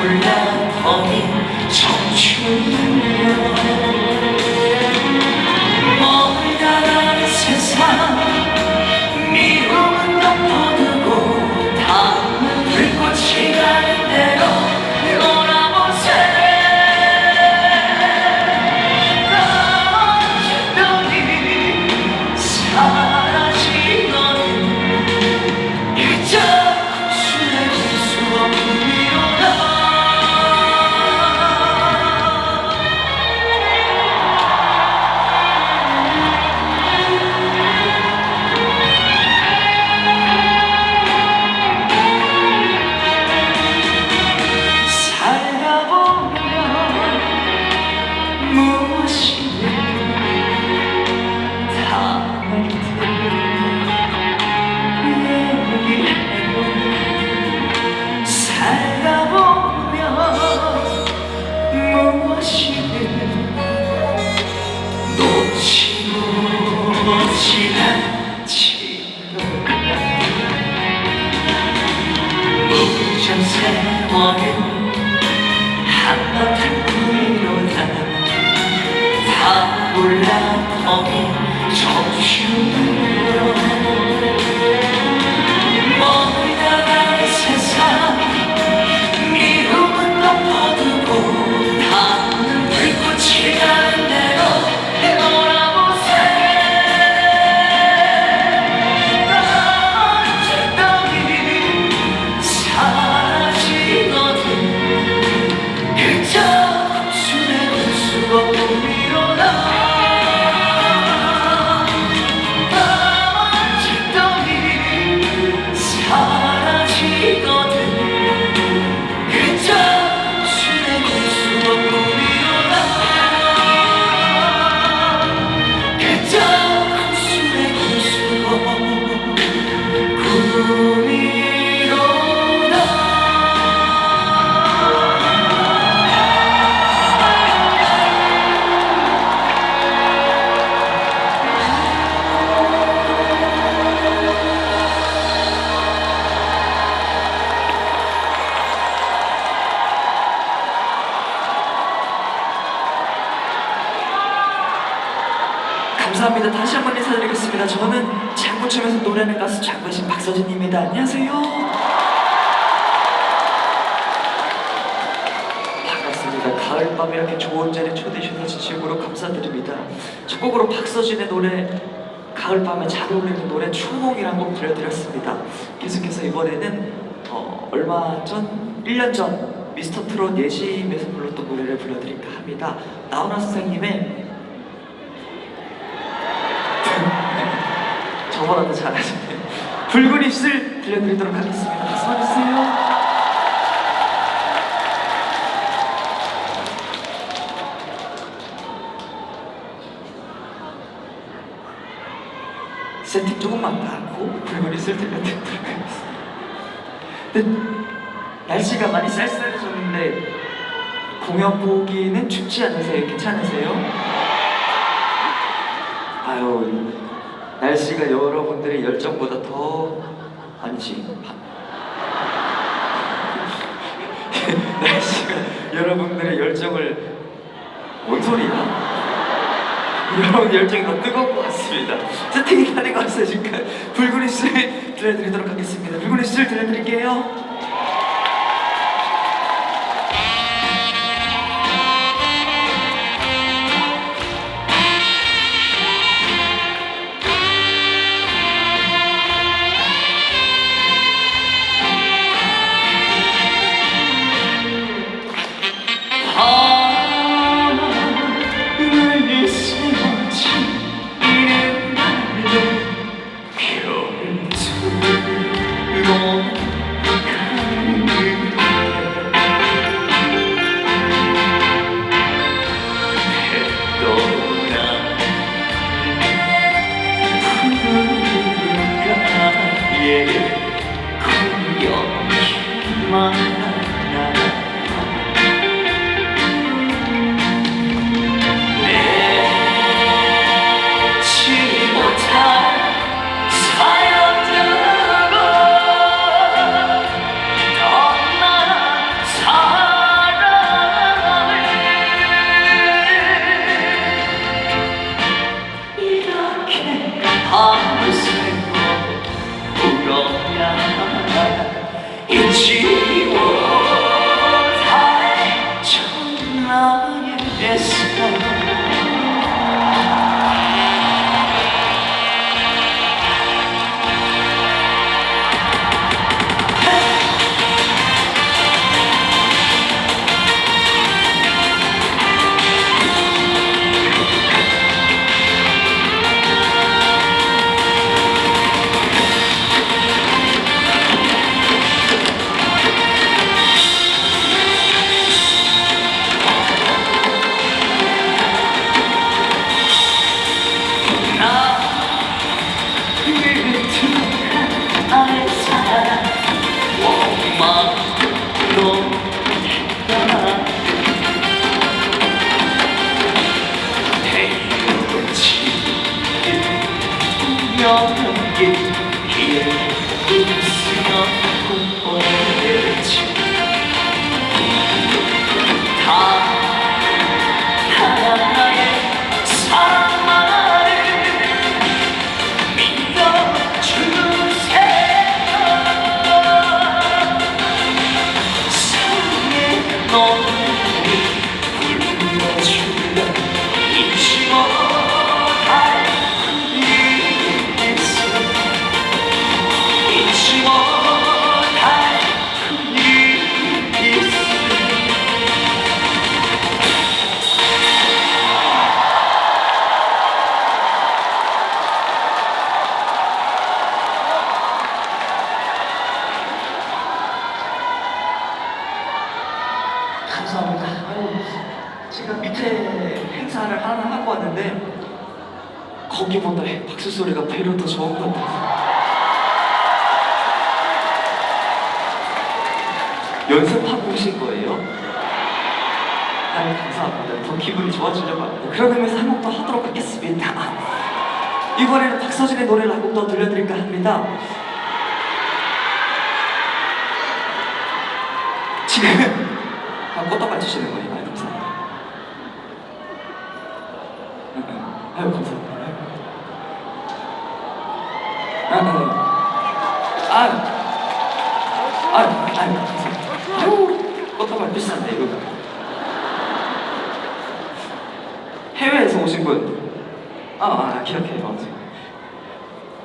타올라 버린 청춘이여 멀다 가는 세상 미움은 덮어두고 다음은 불꽃이 가는 대로 돌아보세 묻은 세월은 한바탕 구이로다 타올라 버린 청춘으로 멀다 가는 세상 미움은 덮어두고 다음은 불꽃이 가는 대로 감사합니다. 다시 한번 인사드리겠습니다. 저는 장구 치면서 노래하는 가수 장구신 박서진입니다. 안녕하세요. 반갑습니다. 가을밤에 이렇게 좋은 자리에 초대해 주셔서 진심으로 감사드립니다. 첫 곡으로 박서진의 노래 가을밤에 잘 어울리는 노래 추몽이라는 곡 들려드렸습니다. 계속해서 이번에는 얼마 전 1년 전 미스터 트롯 예심에서 불렀던 노래를 불러드릴까 합니다. 나훈아 선생님의 저보다도 잘하시네요. 붉은 입술 들려드리도록 하겠습니다. 박수 주세요. 세팅 조금만 더 하고 붉은 입술 들려드리도록 하겠습니다. 근데 날씨가 많이 쌀쌀해졌는데 공연 보기는 춥지 않으세요? 괜찮으세요? 아유, 날씨가 여러분들의 열정보다 더 아니지 날씨가 여러분들의 열정을 뭔 소리야? 여러분 열정이 더 뜨거운 것 같습니다. 세팅이 다 된 것 같으니까 붉은 입술 들려드리도록 하겠습니다. 붉은 입술 들려드릴게요. 됐더라. 태연치 분명하게 귀에 웃으며 꿈꿔내지 다 하나의 사랑만을 믿어주세요. 사랑의 너를 불러주면 잊지 못할 흔히 있어. 잊지 못할 흔히 있어. 감사합니다. 아유, 제가 밑에 행사를 하나 하고 왔는데 거기보다 박수 소리가 배로 더 좋은 것 같아요. 연습하고 오신 거예요? 아유, 감사합니다. 더 기분이 좋아지려고 합니다. 그런 의미에서 한 곡 더 하도록 하겠습니다. 이번에는 박서진의 노래를 한 곡 더 들려드릴까 합니다. 지금 꽃다발 주시는 거예요. 아유, 감사합니다. 아유, 감사합니다. 아유, 감사합니다. 아유, 꽃다발 비싼데, 이거. 해외에서 오신 분. 기억해요.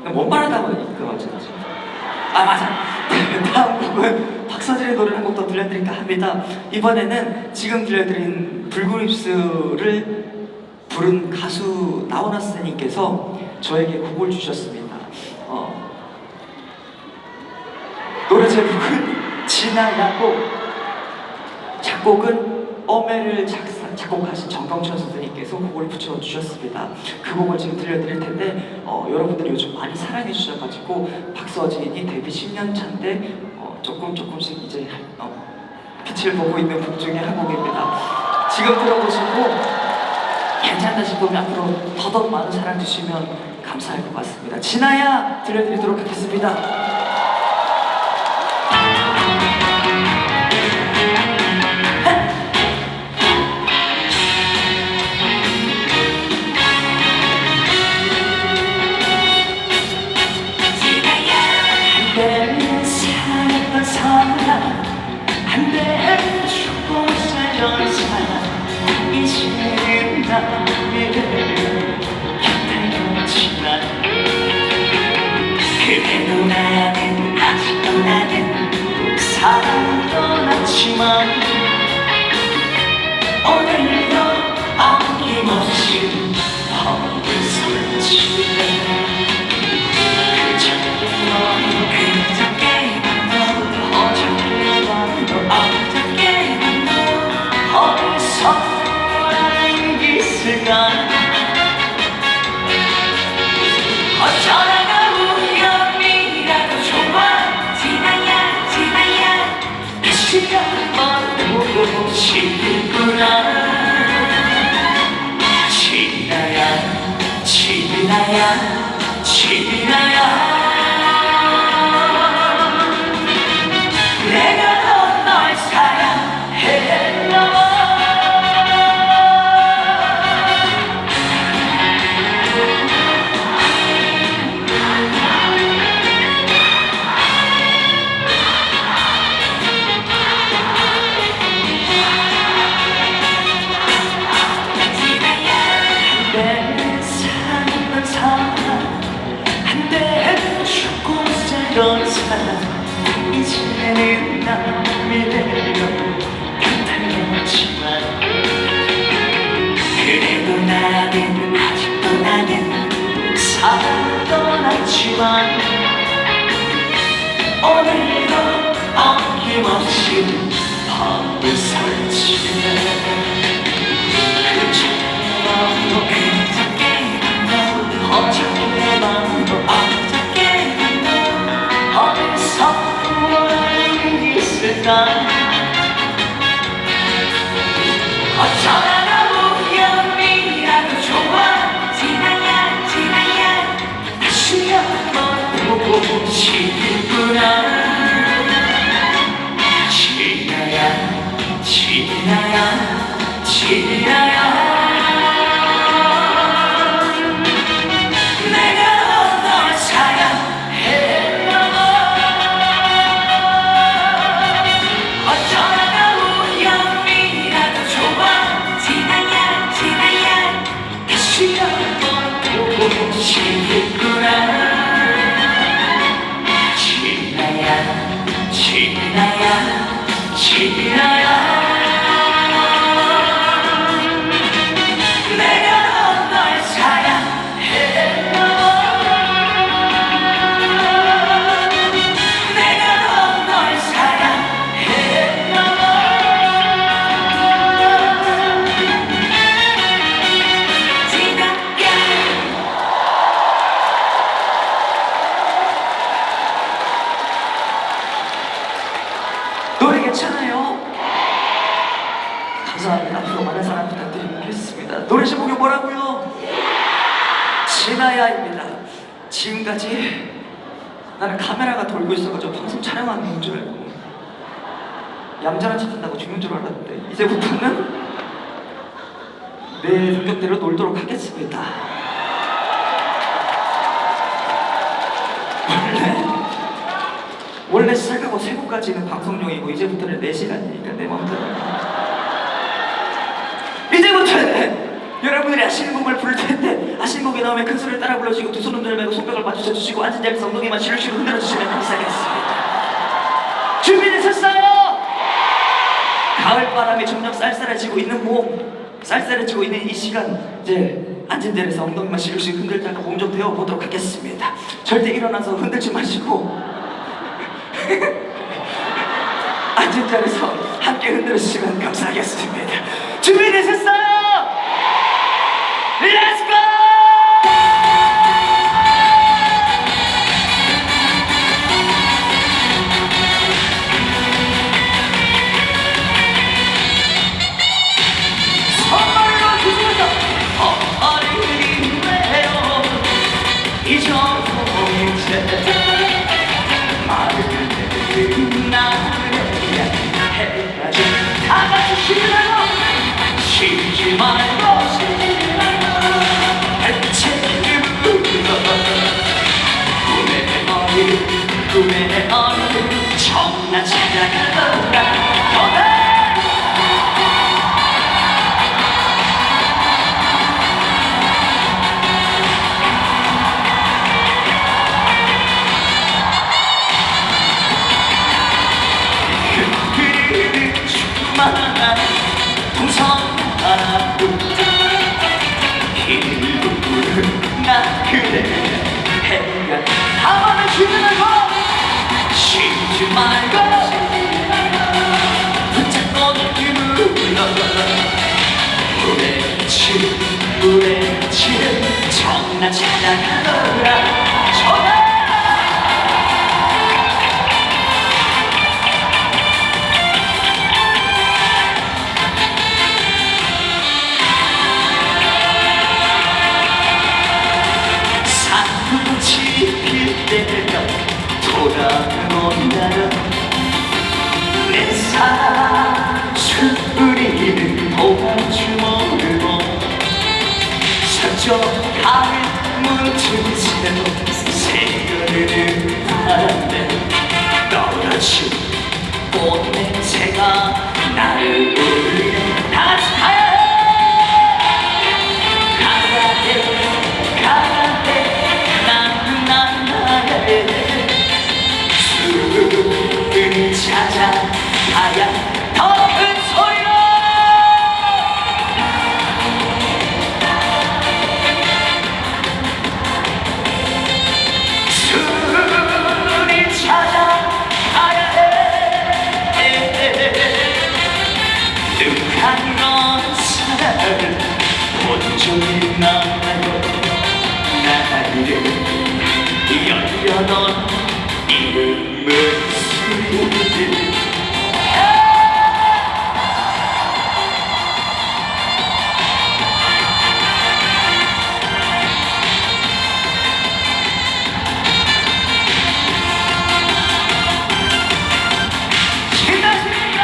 뭔 말하다 보니 그거 맞지? 맞아. 다음 곡은 박서진의 노래를 한 곡 더 들려드릴까 합니다. 이번에는 지금 들려드린 불그립스를 부른 가수 나훈아스님께서 저에게 곡을 주셨습니다. 노래 제목은 진아야고, 작곡은 어메를 작곡하신 정경천 선생님께서 곡을 붙여주셨습니다. 그 곡을 지금 들려드릴 텐데 여러분들이 요즘 많이 사랑해 주셔가지고 박서진이 데뷔 10년 차인데 조금씩 이제 빛을 보고 있는 곡 중에 한 곡입니다. 지금 들어보시고 괜찮다 싶으면 앞으로 더더욱 많은 사랑 주시면 감사할 것 같습니다. 진아야 들려드리도록 하겠습니다. 한때 죽고 살던 사람 이제는 나를 곁들였지만 그래도 나는 아직도 나는 사랑 떠났지만 오늘도 아낌없이 밤을 설치네. 어쩌다가 우연이라도 좋아. 진아야 다시 한번 보고 싶구나. 진아야 내가 널 사랑했나. 한때 죽고 살던 사람 이제는 남이래요. 곁들였지만 그래도 나는 아직도 나는 사랑 떠났지만 오늘도 아낌없이 밤을 설치네. 어디서 우연이 있을까. 진아야 진아야 내가 널 사랑했나봐 어쩌다가 우연이라도 좋아 진아야 진아야 다시 한번 보고 싶구나 진아야 진아야 진아야 노래 괜찮아요? 감사합니다. 앞으로 많은 사랑 부탁드리겠습니다. 노래 제목이 뭐라고요? 진아야입니다. 지금까지 나는 카메라가 돌고 있어가지고 방송 촬영하는 줄 알고 얌전한 척 한다고 죽는 줄 알았는데 이제부터는 내 성격대로 놀도록 하겠습니다. 원래 시작하고 3곡까지는 방송용이고 이제부터는 4시간이니까 내 맘대로 이제부터는 여러분들이 아시는 곡을 부를 텐데 아시는 곡이 나오면 큰 소리를 따라 불러주시고 두 손을 들매고 손뼉을 맞춰 주시고 앉은 자리에서 엉덩이만 시루시루 흔들어 주시면 감사하겠습니다. 준비되셨어요? 가을바람이 점점 쌀쌀해지고 있는 쌀쌀해지고 있는 이 시간 이제 앉은 자리에서 엉덩이만 시루시루 흔들다가 몸 좀 데워보도록 하겠습니다. 절대 일어나서 흔들지 마시고 앉은 자리에서 함께 흔들어주시면 감사하겠습니다. 준비되셨어요? Let's go! 선물로 주셔서 어린이네요 이 정도인데 다 같이 쉬지 말고 해체를 불러 꿈의 어린 청라 찾아가더라 동성 하나도 길을 나 그래 해가 가만히 쉬지 말고 쉬지 말고 붙잡고 눈을 물에 치는 청라 찾아가더라 전화 돌아온다는 내 사랑 수리는 도망주머니고 서쪽 가을 문틈새로 새겨르는 바람에 떨어진 꽃냄새가 나를 울리는 다시 가야 찾아가야 더 큰 소리로 술이 찾아가야 해 늑한 건 사랑을 본 적이 나요 나를 열려던 이름을 신나십니까?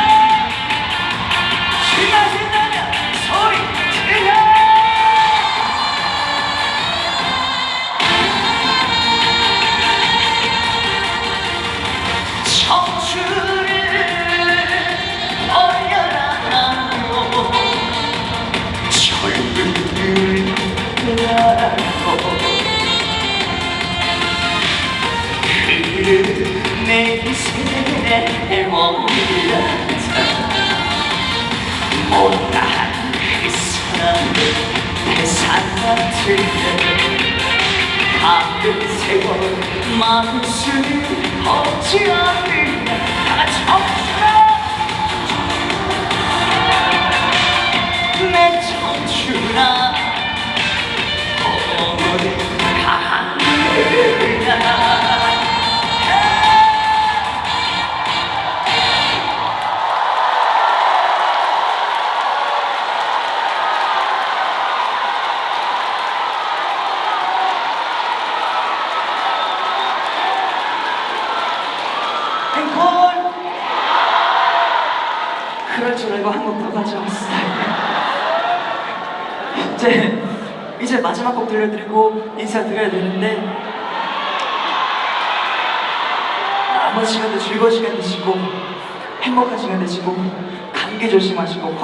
머물렀다 못다한 그 사람을 대상 같은데 가끔 세월 막을 수는 없지 않느냐 다같이 멈춰라 내 청춘아 어머니 가느냐 앵콜! 그럴 줄 알고 한 곡 더 가져왔어요. 이제 마지막 곡 들려드리고 인사드려야 되는데 남은 시간도 즐거운 시간 되시고 행복한 시간 되시고 감기 조심하시고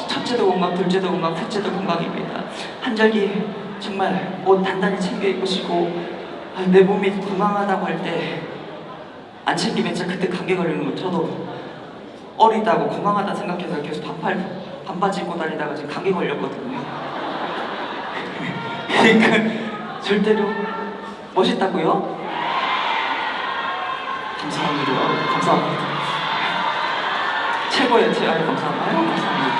첫째도 건강, 둘째도 건강, 셋째도 건강입니다. 한절기 정말 옷 단단히 챙겨 입으시고 내 몸이 건강하다고 할 때 안 챙기면 진짜 그때 감기 걸리는 거 저도 어리다고 건강하다 생각해서 계속 반바지 입고 다니다가 지금 감기 걸렸거든요. 그러니까 절대로 멋있다고요? 감사합니다. 감사합니다. 최고예요. 감사합니다. 감사합니다.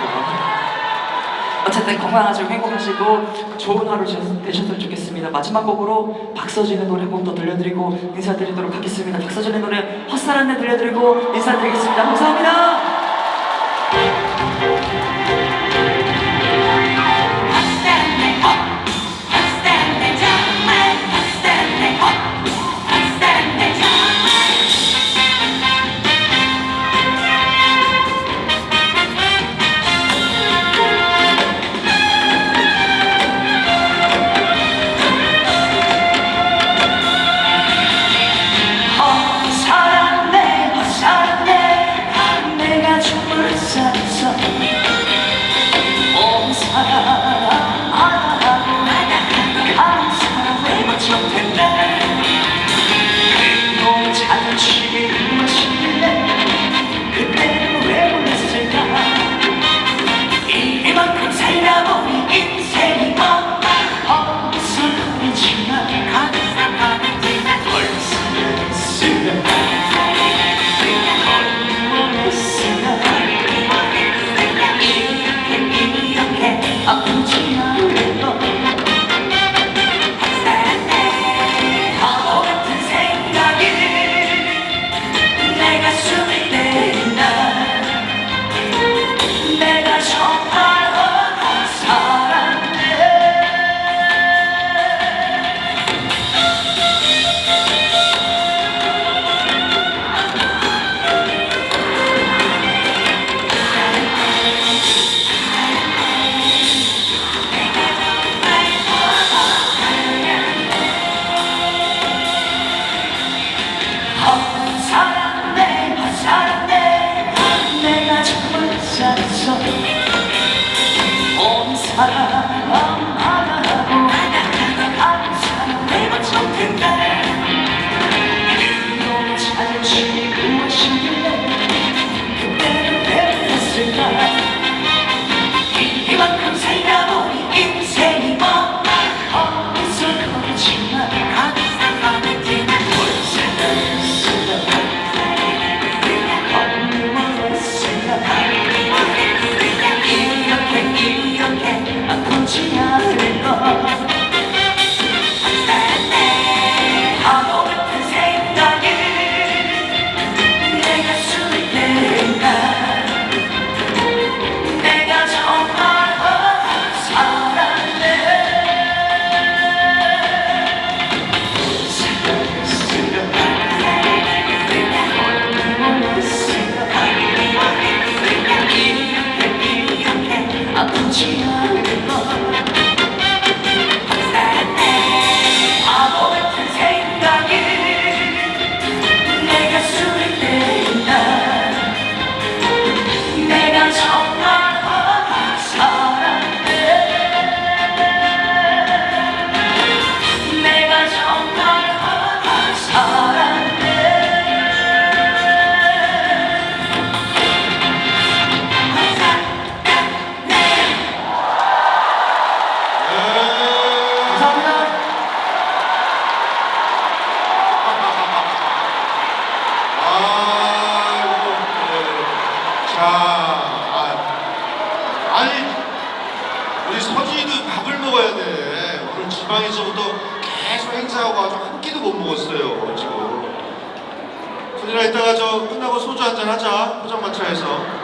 어쨌든 건강하시고 행복하시고 좋은 하루 되셨으면 좋겠습니다. 마지막 곡으로 박서진의 노래 한 곡 더 들려드리고 인사드리도록 하겠습니다. 박서진의 노래 헛사랑네 들려드리고 인사드리겠습니다. 감사합니다. 사랑내 내가 지방에서부터 계속 행사하고 아주 한 끼도 못 먹었어요 지금. 손이라 이따가 저 끝나고 소주 한잔 하자 포장마차에서.